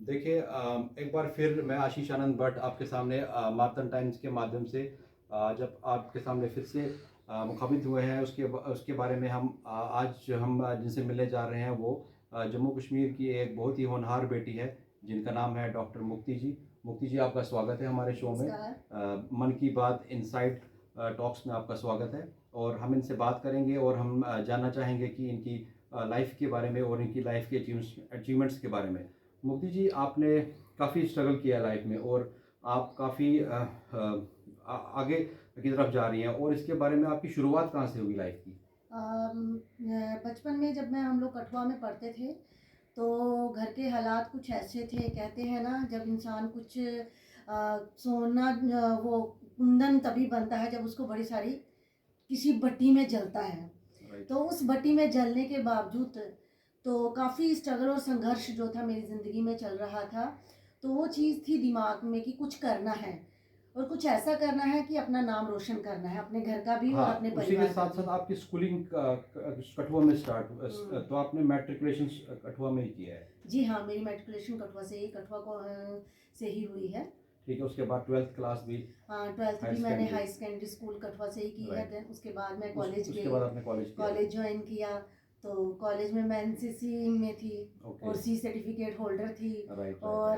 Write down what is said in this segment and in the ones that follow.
देखिए एक बार फिर मैं आशीष आनंद भट्ट आपके सामने मार्तन टाइम्स के माध्यम से जब आपके सामने फिर से मुखातिब हुए हैं उसके बारे में आज हम जिनसे मिलने जा रहे हैं वो जम्मू कश्मीर की एक बहुत ही होनहार बेटी है जिनका नाम है डॉक्टर मुक्ति जी। मुक्ति जी, आपका स्वागत है हमारे शो में। मन की बात इनसाइड टॉक्स में आपका स्वागत है और हम इनसे बात करेंगे और हम जानना चाहेंगे कि इनकी लाइफ के बारे में और इनकी लाइफ के अचीवमेंट्स के बारे में। मुक्ति जी, आपने काफ़ी स्ट्रगल किया लाइफ में और आप काफ़ी आगे की तरफ जा रही हैं और इसके बारे में आपकी शुरुआत कहाँ से हुई लाइफ की? बचपन में जब हम लोग कठुआ में पढ़ते थे तो घर के हालात कुछ ऐसे थे। कहते हैं ना, जब इंसान कुछ सोना वो कुंदन तभी बनता है जब उसको बड़ी सारी किसी भट्टी में जलता है। तो उस भट्टी में जलने के बावजूद तो काफ़ी स्ट्रगल और संघर्ष जो था मेरी ज़िंदगी में चल रहा था। तो वो चीज़ थी दिमाग में कि कुछ करना है और कुछ ऐसा करना है कि अपना नाम रोशन करना है, अपने घर का भी और अपने उसी परिवार के साथ साथ आपकी स्कूलिंग कठुआ में स्टार्ट तो आपने मैट्रिकुलेशन कठुआ में ही किया है? जी हाँ, मेरी मैट्रिकुलेशन कठुआ से ही हुई है। ठीक है, उसके बाद 12th क्लास भी? हाँ, 12th भी मैंने हाई सेकेंडरी स्कूल कठुआ से ही की है। देन उसके बाद मैं कॉलेज गई, उसके बाद आपने कॉलेज ज्वाइन किया। तो कॉलेज में मैं एनसीसी में थी और सी सर्टिफिकेट होल्डर थी और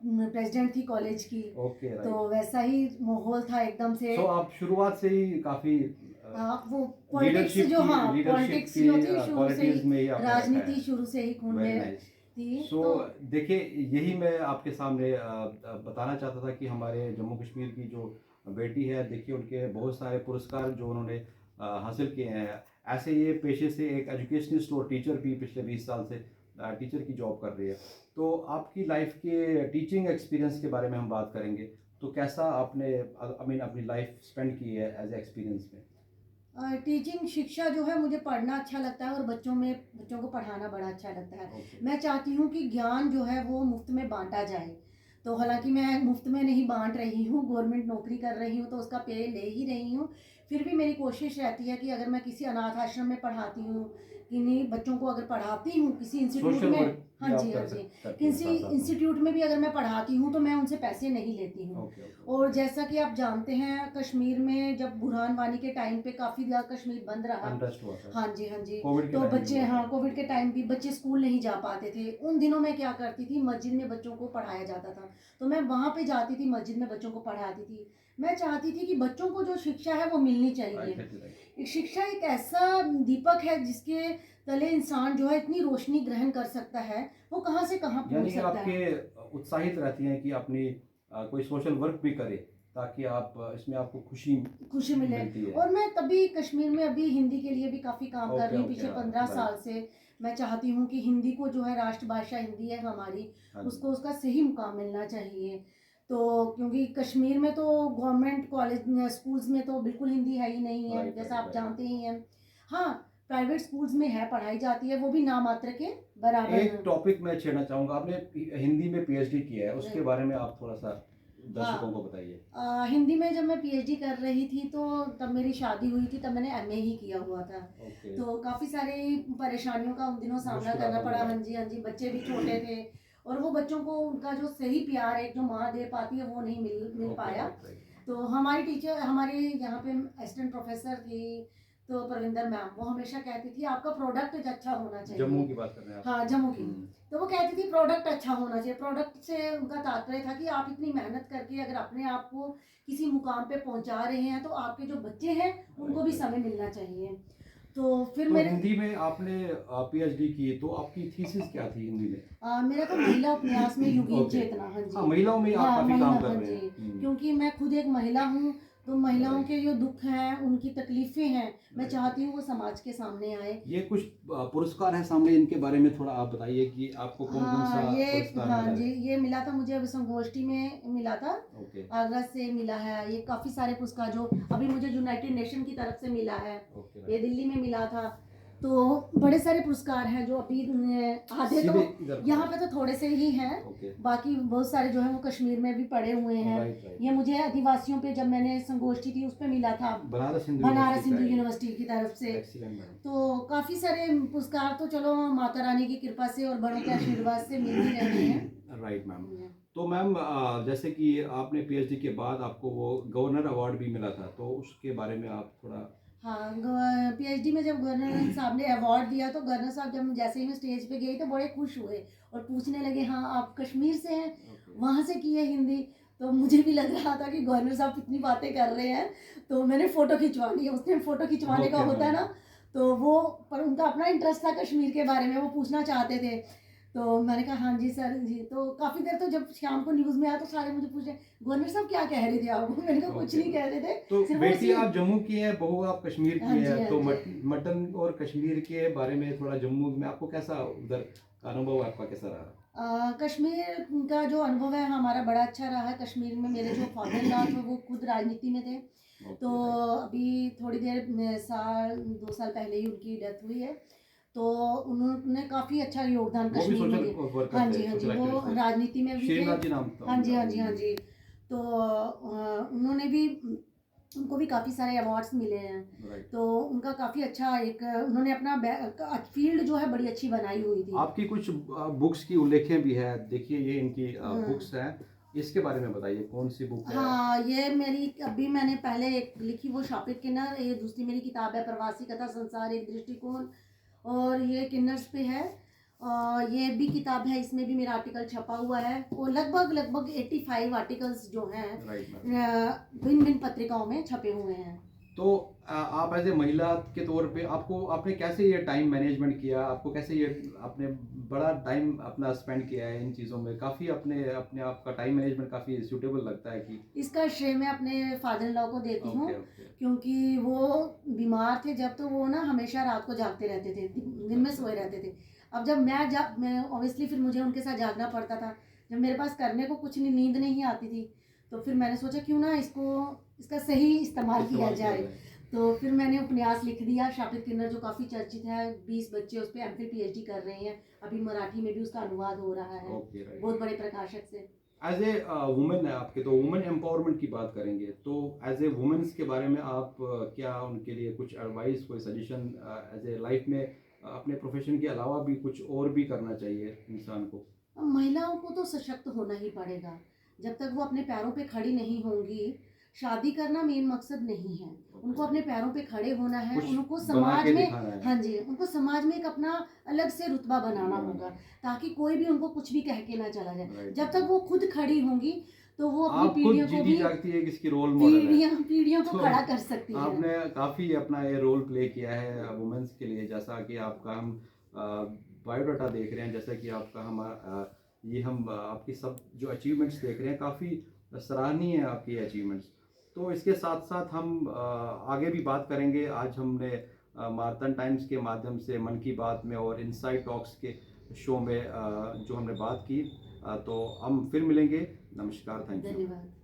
प्रेसिडेंट थी कॉलेज की। तो वैसा ही माहौल था एकदम से। तो आप शुरुआत से ही काफ़ी वो पॉलिटिक्स जो पॉलिटिक्स जो थी शुरू से ही, राजनीति शुरू से ही खून में थी। देखिए, यही मैं आपके सामने बताना चाहता था कि हमारे जम्मू कश्मीर की जो बेटी है, देखिए उनके बहुत सारे पुरस्कार जो उन्होंने हासिल किए हैं। ऐसे ये पेशे से एक एजुकेशनिस्ट और टीचर भी पिछले 20 साल से टीचर की जॉब कर रही है। तो आपकी लाइफ के टीचिंग एक्सपीरियंस के बारे में हम बात करेंगे। तो कैसा आपने अपनी लाइफ स्पेंड की है एज ए एक्सपीरियंस में? टीचिंग शिक्षा जो है, मुझे पढ़ना अच्छा लगता है और बच्चों को पढ़ाना बड़ा अच्छा लगता है। मैं चाहती हूँ कि ज्ञान जो है वो मुफ्त में बांटा जाए। तो हालांकि मैं मुफ्त में नहीं बांट रही हूँ, गवर्नमेंट नौकरी कर रही हूँ तो उसका पे ले ही रही हूँ। फिर भी मेरी कोशिश रहती है कि अगर मैं किसी अनाथ आश्रम में पढ़ाती हूँ, किन्हीं बच्चों को अगर पढ़ाती हूँ किसी इंस्टीट्यूट में, हाँ जी किसी इंस्टीट्यूट में भी अगर मैं पढ़ाती हूँ तो मैं उनसे पैसे नहीं लेती हूँ। और जैसा कि आप जानते हैं, कश्मीर में जब बुरहान वानी के टाइम पे काफ़ी ज़्यादा कश्मीर बंद रहा। हाँ जी तो बच्चे, कोविड के टाइम भी बच्चे स्कूल नहीं जा पाते थे। उन दिनों में क्या करती थी, मस्जिद में बच्चों को पढ़ाया जाता था। तो मैं वहाँ पे जाती थी, मस्जिद में बच्चों को पढ़ाती थी। मैं चाहती थी कि बच्चों को जो शिक्षा है वो मिलनी चाहिए। शिक्षा एक ऐसा दीपक है जिसके तले इंसान जो है इतनी रोशनी ग्रहण कर सकता है, वो कहाँ से कहाँ पहुँच सकता है। आपके उत्साहित रहती हैं कि अपनी कोई सोशल वर्क भी करे ताकि आप इसमें आपको खुशी मिले। और मैं तभी कश्मीर में अभी हिंदी के लिए भी काफ़ी काम कर रही हूँ पिछले 15 साल से। मैं चाहती हूँ कि हिंदी को जो है, राष्ट्रभाषा हिंदी है हमारी, उसको उसका सही मुकाम मिलना चाहिए। तो क्योंकि कश्मीर में तो गवर्नमेंट कॉलेज स्कूल्स में तो बिल्कुल हिंदी है ही नहीं है, जैसा आप जानते ही हैं। हाँ, प्राइवेट स्कूल्स में है, पढ़ाई जाती है, वो भी नामात्र के बराबर। एक टॉपिक मैं छेड़ना चाहूँगा, आपने हिंदी में पीएचडी किया है, उसके बारे में आप थोड़ा सा दर्शकों को बताइए। हिंदी में जब मैं पीएचडी कर रही थी तो तब मेरी शादी हुई थी, तब मैंने एमए ही किया हुआ था। तो काफ़ी सारी परेशानियों का उन दिनों सामना करना पड़ा। हाँ जी, बच्चे भी छोटे थे और वो बच्चों को उनका जो सही प्यार है जो माँ दे पाती है वो नहीं मिल पाया। तो हमारी टीचर, हमारे यहाँ पे असिस्टेंट प्रोफेसर थी तो परविंदर मैम, वो हमेशा कहती थी आपका प्रोडक्ट अच्छा होना चाहिए। जम्मू की बात कर रहे हैं आप? हाँ, जम्मू की। तो वो कहती थी प्रोडक्ट अच्छा होना चाहिए। प्रोडक्ट से उनका तात्पर्य था कि आप इतनी मेहनत करके अगर अपने आप को किसी मुकाम पे पहुंचा रहे हैं तो आपके जो बच्चे हैं उनको भी समय मिलना चाहिए। तो फिर तो हिंदी में आपने पीएचडी की, तो आपकी थीसिस क्या थी हिंदी में? मेरा तो महिला उपन्यास में युगीन चेतना। हाँ जी, महिलाओं में आप काफी काम कर रहे हैं। क्योंकि मैं खुद एक महिला हूँ तो महिलाओं के जो दुख हैं, उनकी तकलीफें हैं, मैं चाहती हूँ वो समाज के सामने आए। ये कुछ पुरस्कार है सामने, इनके बारे में थोड़ा आप बताइए कि आपको कौन कौन सा पुरस्कार मिला? हाँ जी, ये मिला था मुझे, अभी संगोष्ठी में मिला था। आगरा से मिला है। ये काफ़ी सारे पुरस्कार जो अभी मुझे यूनाइटेड नेशन की तरफ से मिला है। ये दिल्ली में मिला था। तो बड़े सारे पुरस्कार हैं जो अभी आधे तो यहाँ पे तो थोड़े से ही हैं, बाकी बहुत सारे जो हैं वो कश्मीर में भी पड़े हुए हैं। ये मुझे आदिवासियों पे जब मैंने संगोष्ठी थी उस पे मिला था, बनारस हिंदू यूनिवर्सिटी की तरफ से। तो काफ़ी सारे पुरस्कार तो चलो माता रानी की कृपा से और बड़ों के आशीर्वाद से मिल ही रहे हैं। Right ma'am. तो मैम जैसे कि आपने पीएचडी के बाद आपको वो गवर्नर अवार्ड भी मिला था, तो उसके बारे में आप थोड़ा। हाँ, पीएचडी में जब गवर्नर साहब ने अवार्ड दिया तो गवर्नर साहब जब जैसे ही मैं स्टेज पे गई तो बड़े खुश हुए और पूछने लगे, हाँ आप कश्मीर से हैं, वहाँ से की है हिंदी। तो मुझे भी लग रहा था कि गवर्नर साहब कितनी बातें कर रहे हैं, तो मैंने फ़ोटो खिंचवा ली। उस टाइम फ़ोटो खिंचवाने का होता है ना, तो वो पर उनका अपना इंटरेस्ट था कश्मीर के बारे में, वो पूछना चाहते थे। तो मैंने कहा हाँ जी सर जी। तो काफ़ी देर तो जब शाम को न्यूज़ में आया तो सारे मुझे पूछे, गवर्नर साहब क्या कह रहे थे आप? मैंने कहा कुछ नहीं कह रहे थे। तो सिर्फ बेटी वो आप जम्मू की है, बहू आप कश्मीर हाँ की जी, है, हाँ तो जी। मटन और कश्मीर के बारे में थोड़ा, जम्मू में आपको कैसा उधर का अनुभव आपका कैसा रहा? कश्मीर का जो अनुभव है हमारा बड़ा अच्छा रहा है। कश्मीर में मेरे जो फादर इन लॉ थे वो खुद राजनीति में थे। तो अभी थोड़ी देर साल 2 साल पहले ही उनकी डेथ हुई है। तो उन्होंने काफ़ी अच्छा योगदान वो भी कश्मीर में सोशल दिया। वर्कर हाँ थे, जी, हाँ जी, सोशल वो एक्टिविस्ट थे। राजनीति में भी थे। शेरनाथ जी नाम था हाँ जी, उनका। हाँ जी, हाँ जी। तो उन्होंने भी, उनको भी काफ़ी सारे अवार्ड्स मिले हैं। राइट। तो उनका काफ़ी अच्छा एक उन्होंने अपना फील्ड जो है बड़ी अच्छी बनाई हुई थी। आपकी कुछ बुक्स की उल्लेखें भी है, देखिए ये इनकी हाँ। बुक्स हैं, इसके बारे में बताइए कौन सी बुक है? हाँ, ये मेरी अभी मैंने पहले एक लिखी वो शापित किन्नर, ये दूसरी मेरी किताब है प्रवासी कथा संसार एक दृष्टिकोण, और ये किन्नर्स पे है। ये भी किताब है, इसमें भी मेरा आर्टिकल छपा हुआ है। वो लगभग 85 आर्टिकल्स जो हैं भिन्न भिन्न पत्रिकाओं में छपे हुए हैं। तो आप एज ए महिला के तौर पे आपने कैसे ये टाइम मैनेजमेंट किया, आपको कैसे ये आपने बड़ा टाइम अपना स्पेंड किया है इन चीज़ों में, काफ़ी अपने अपने आप का टाइम मैनेजमेंट काफ़ी सूटेबल लगता है कि। इसका श्रेय मैं अपने फादर इन लॉ को देती हूँ। ओके। क्योंकि वो बीमार थे जब, तो वो ना हमेशा रात को जागते रहते थे, दिन में सोए रहते थे। अब जब मैं ऑब्वियसली फिर मुझे उनके साथ जागना पड़ता था। जब मेरे पास करने को कुछ नहीं, नींद नहीं आती थी, तो फिर मैंने सोचा क्यों ना इसका सही इस्तेमाल किया जाए। तो फिर मैंने उपन्यास लिख दिया शापित किन्नर, जो काफ़ी चर्चित है। 20 बच्चे उस पर एमफिल पीएचडी कर रहे हैं। अभी मराठी में भी उसका अनुवाद हो रहा है बहुत बड़े प्रकाशक से। एज ए वुमेन है आपके, तो वुमेन एम्पावरमेंट की बात करेंगे, तो एज ए वुमेन्स के बारे में आप क्या उनके लिए कुछ एडवाइस, कोई सजेशन, एज ए लाइफ में अपने प्रोफेशन के अलावा भी कुछ और भी करना चाहिए इंसान को? महिलाओं को तो सशक्त होना ही पड़ेगा। जब तक वो अपने पैरों पे खड़ी नहीं होंगी, शादी करना मेन मकसद नहीं है। उनको अपने पैरों पे खड़े होना है, उनको समाज में, हाँ जी, उनको समाज में एक अपना अलग से रुतबा बनाना होगा, ताकि कोई भी उनको कुछ भी कह के ना चला जाए। जब तक वो खुद खड़ी होंगी तो वो अपनी पीढ़ियों को भी, जागती है किसकी रोल मॉडल है, पीढ़ियों को खड़ा कर सकती है। आपने काफ़ी अपना ये रोल प्ले किया है वुमेन्स के लिए, जैसा कि आपका हम बायोडाटा देख रहे हैं, जैसा कि आपका हम आपकी सब जो अचीवमेंट्स देख रहे हैं, काफ़ी सराहनीय है आपकी अचीवमेंट्स। तो इसके साथ साथ हम आगे भी बात करेंगे। आज हमने मार्तन टाइम्स के माध्यम से मन की बात में और इनसाइड टॉक्स के शो में जो हमने बात की, तो हम फिर मिलेंगे। नमस्कार, थैंक यू। धन्यवाद।